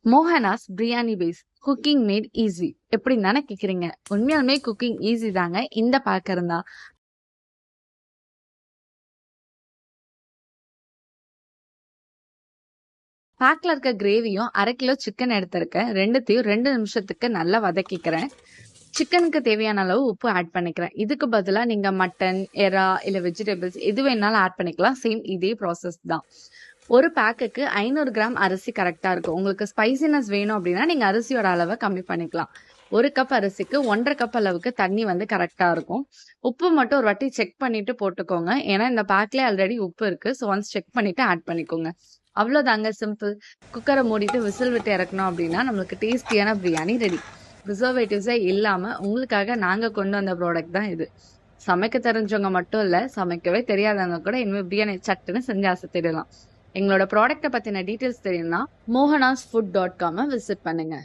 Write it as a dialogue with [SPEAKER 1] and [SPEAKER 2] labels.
[SPEAKER 1] மோகனாஸ் biryani base cooking made easy எப்படி தானே கேக்குறீங்க. உண்மையாலுமே குக்கிங் ஈஸி தாங்க இந்த பேக் இருந்தா. பேக்ல இருக்க கிரேவியும் 1/2 கிலோ சிக்கன் எடுத்திருக்கேன். ரெண்டுத்தையும் 2 நிமிஷத்துக்கு நல்லா வதக்கிக்கிறேன். சிக்கனுக்கு தேவையான அளவு உப்பு ஆட் பண்ணிக்கிறேன். இதுக்கு பதிலா நீங்க மட்டன், எறா இல்ல வெஜிடபிள்ஸ் எது வேணாலும் ஆட் பண்ணிக்கலாம். சேம் இதே ப்ராசஸ் தான். ஒரு பேக்குக்கு 500 கிராம் அரிசி கரெக்டா இருக்கும். உங்களுக்கு ஸ்பைசினஸ் வேணும் அப்படின்னா நீங்க அரிசியோட அளவை கம்மி பண்ணிக்கலாம். 1 கப் அரிசிக்கு 1.5 கப் அளவுக்கு தண்ணி வந்து கரெக்டா இருக்கும். உப்பு மட்டும் ஒரு வாட்டி செக் பண்ணிட்டு போட்டுக்கோங்க. ஏன்னா இந்த பேக்ல ஆல்ரெடி உப்பு இருக்கு. ஸோ ஒன்ஸ் செக் பண்ணிட்டு ஆட் பண்ணிக்கோங்க. அவ்வளோதாங்க, சிம்பிள். குக்கரை மூடிட்டு விசில் விட்டு இறக்கணும் அப்படின்னா நம்மளுக்கு டேஸ்டியான பிரியாணி ரெடி. ப்ரிசர்வேட்டிவ்ஸே இல்லாம உங்களுக்காக நாங்க கொண்டு வந்த ப்ராடக்ட் தான் இது. சமைக்க தெரிஞ்சவங்க மட்டும் இல்ல, சமைக்கவே தெரியாதவங்க கூட இனிமேல் பிரியாணி சட்டுன்னு செஞ்சு அசத்திடலாம். எங்களோட ப்ராடக்ட்டை பத்தின டீட்டெயில்ஸ் தெரியும்னா mohanasfood.com விசிட் பண்ணுங்க.